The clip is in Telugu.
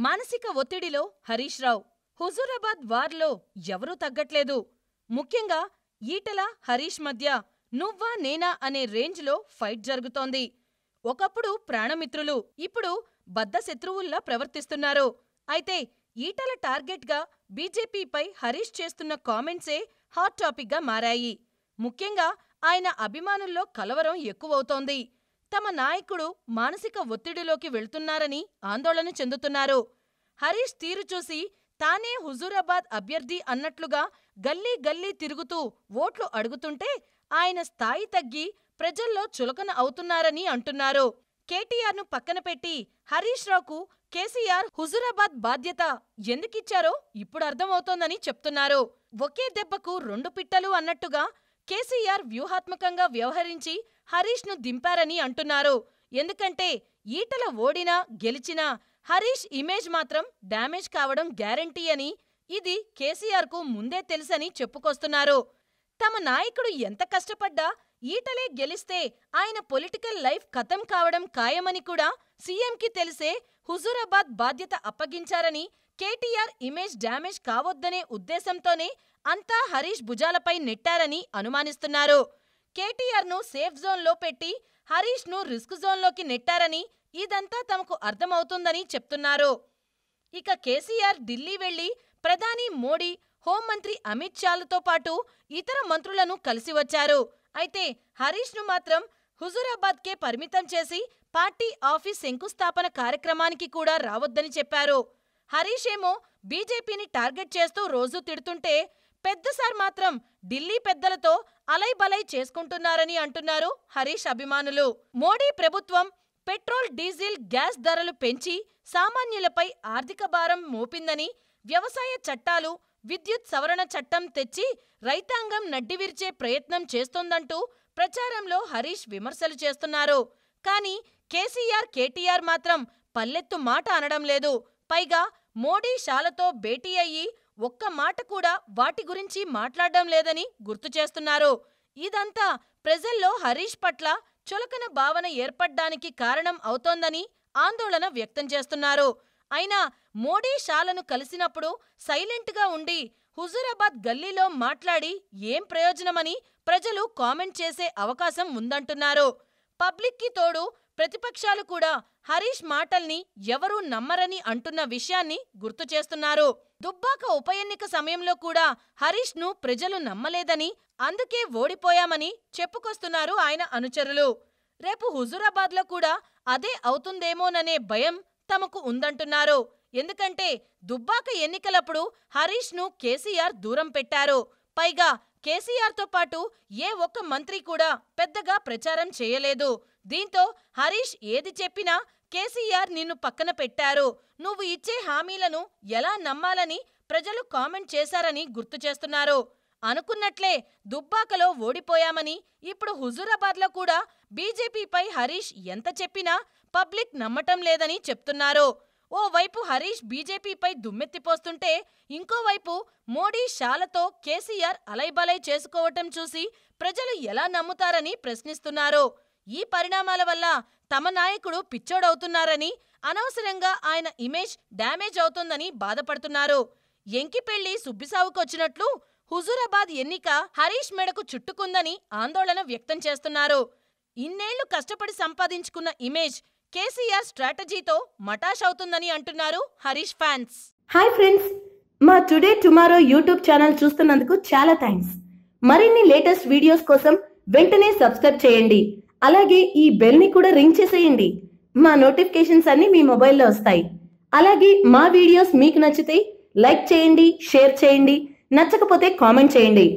మానసిక ఒత్తిడిలో హరీష్ రావు. హుజూరాబాద్ వార్లో ఎవరూ తగ్గట్లేదు. ముఖ్యంగా ఈటెల, హరీష్ మధ్య నువ్వా నేనా అనే రేంజ్లో ఫైట్ జరుగుతోంది. ఒకప్పుడు ప్రాణమిత్రులు, ఇప్పుడు బద్ధశత్రువుల్లా ప్రవర్తిస్తున్నారు. అయితే ఈటెల టార్గెట్గా బీజేపీపై హరీష్ చేస్తున్న కామెంట్సే హాట్ టాపిక్గా మారాయి. ముఖ్యంగా ఆయన అభిమానుల్లో కలవరం ఎక్కువవుతోంది. తమ నాయకుడు మానసిక ఒత్తిడిలోకి వెళ్తున్నారని ఆందోళన చెందుతున్నారు. హరీష్ తీరు చూసి తానే హుజూరాబాద్ అభ్యర్థి అన్నట్లుగా గల్లీ గల్లీ తిరుగుతూ ఓట్లు అడుగుతుంటే ఆయన స్థాయి తగ్గి ప్రజల్లో చులకన అవుతున్నారని అంటున్నారు. కేటీఆర్ను పక్కన పెట్టి హరీష్ రావుకు కేసీఆర్ హుజూరాబాద్ బాధ్యత ఎందుకిచ్చారో ఇప్పుడు అర్థమవుతోందని చెప్తున్నారు. ఒకే దెబ్బకు రెండు పిట్టలు అన్నట్టుగా కేసీఆర్ వ్యూహాత్మకంగా వ్యవహరించి హరీష్ను దింపారని అంటున్నారు. ఎందుకంటే ఈటెల ఓడినా గెలిచినా హరీష్ ఇమేజ్ మాత్రం డ్యామేజ్ కావడం గ్యారంటీ అని, ఇది కేసీఆర్కు ముందే తెలుసని చెప్పుకొస్తున్నారు. తమ నాయకుడు ఎంత కష్టపడ్డా ఈటలే గెలిస్తే ఆయన పొలిటికల్ లైఫ్ ఖతం కావడం ఖాయమని కూడా సీఎంకి తెలిసే హుజూరాబాద్ బాధ్యత అప్పగించారని, కేటీఆర్ ఇమేజ్ డ్యామేజ్ కావొద్దనే ఉద్దేశంతోనే అంతా హరీష్ భుజాలపై నెట్టారని అనుమానిస్తున్నారు. కేటీఆర్ను సేఫ్ జోన్లో పెట్టి హరీష్ను రిస్క్ జోన్లోకి నెట్టారని, ఇదంతా తమకు అర్థమవుతుందని చెప్తున్నారు. ఇక కేసీఆర్ ఢిల్లీ వెళ్లి ప్రధాని మోడీ, హోంమంత్రి అమిత్ షాలతో పాటు ఇతర మంత్రులను కలిసి వచ్చారు. అయితే హరీష్ను మాత్రం హుజూరాబాద్కే పరిమితం చేసి పార్టీ ఆఫీస్ శంకుస్థాపన కార్యక్రమానికి కూడా రావొద్దని చెప్పారు. హరీష్ ఏమో బీజేపీని టార్గెట్ చేస్తూ రోజూ తిడుతుంటే, పెద్దసార్ మాత్రం ఢిల్లీ పెద్దలతో అలైబలై చేసుకుంటున్నారని అంటున్నారు హరీష్ అభిమానులు. మోడీ ప్రభుత్వం పెట్రోల్, డీజిల్, గ్యాస్ ధరలు పెంచి సామాన్యులపై ఆర్థిక భారం మోపిందని, వ్యవసాయ చట్టాలు, విద్యుత్ సవరణ చట్టం తెచ్చి రైతాంగం నడ్డివిర్చే ప్రయత్నం చేస్తోందంటూ ప్రచారంలో హరీష్ విమర్శలు చేస్తున్నారు. కానీ కేసీఆర్, కేటీఆర్ మాత్రం పల్లెత్తు మాట అనడం లేదు. పైగా మోడీ, షాలతో భేటీ అయ్యి ఒక్క మాట కూడా వాటి గురించి మాట్లాడడం లేదని గుర్తు చేస్తున్నారు. ఇదంతా ప్రజల్లో హరీష్ పట్ల చులకన భావన ఏర్పడ్డానికి కారణం అవుతోందని ఆందోళన వ్యక్తం చేస్తున్నారు. అయినా మోడీ, షాలను కలిసినప్పుడు సైలెంట్గా ఉండి హుజూరాబాద్ గల్లీలో మాట్లాడి ఏం ప్రయోజనమని ప్రజలు కామెంట్ చేసే అవకాశం ఉందంటున్నారు. పబ్లిక్కి తోడు ప్రతిపక్షాలు కూడా హరీష్ మాటల్ని ఎవరూ నమ్మరని అంటున్న విషయాన్ని గుర్తు చేస్తున్నారు. దుబ్బాక ఉప ఎన్నిక సమయంలో కూడా హరీష్ను ప్రజలు నమ్మలేదని, అందుకే ఓడిపోయామని చెప్పుకొస్తున్నారు ఆయన అనుచరులు. రేపు హుజూరాబాద్లో కూడా అదే అవుతుందేమోననే భయం తమకు ఉందంటున్నారు. ఎందుకంటే దుబ్బాక ఎన్నికలప్పుడు హరీష్ను కేసీఆర్ దూరం పెట్టారు. పైగా కేసీఆర్తో పాటు ఏ ఒక్క మంత్రి కూడా పెద్దగా ప్రచారం చేయలేదు. దీంతో హరీష్ ఏది చెప్పినా కేసీఆర్ నిన్ను పక్కన పెట్టారు, నువ్వు ఇచ్చే హామీలను ఎలా నమ్మాలని ప్రజలు కామెంట్ చేశారని గుర్తు చేస్తున్నారు. అనుకున్నట్లే దుబ్బాకలో ఓడిపోయామని, ఇప్పుడు హుజూరాబాద్లో కూడా బీజేపీపై హరీష్ ఎంత చెప్పినా పబ్లిక్ నమ్మటం లేదని చెప్తున్నారు. ఓవైపు హరీష్ బీజేపీపై దుమ్మెత్తిపోస్తుంటే, ఇంకోవైపు మోడీ, షాలతో కేసీఆర్ అలైబలై చేసుకోవటం చూసి ప్రజలు ఎలా నమ్ముతారని ప్రశ్నిస్తున్నారు. ఈ పరిణామాల వల్ల తమ నాయకుడు పిచ్చోడవుతున్నారని, అనవసరంగా ఆయన ఇమేజ్ డ్యామేజ్ అవుతోందని బాధపడుతున్నారు. ఎంకిపెళ్లి సుబ్బిసావుకొచ్చినట్లు హుజూరాబాద్ ఎన్నిక హరీష్ మెడకు చుట్టుకుందని ఆందోళన వ్యక్తం చేస్తున్నారు. ఇన్నేళ్లు కష్టపడి సంపాదించుకున్న ఇమేజ్ కేసీఆర్ స్ట్రాటజీతో మటాష్ అవుతుందని అంటున్నారు హరీష్ ఫ్యాన్స్. హాయ్ ఫ్రెండ్స్, మా టుడే టుమారో యూట్యూబ్ ఛానల్ చూస్తున్నందుకు చాలా థ్యాంక్స్. మరిన్ని లేటెస్ట్ వీడియోస్ కోసం వెంటనే సబ్స్క్రైబ్ చేయండి. అలాగే ఈ బెల్ ని కూడా రింగ్ చేసేయండి. మా నోటిఫికేషన్స్ అన్ని మీ మొబైల్లో వస్తాయి. అలాగే మా వీడియోస్ మీకు నచ్చితే లైక్ చేయండి, షేర్ చేయండి, నచ్చకపోతే కామెంట్ చేయండి.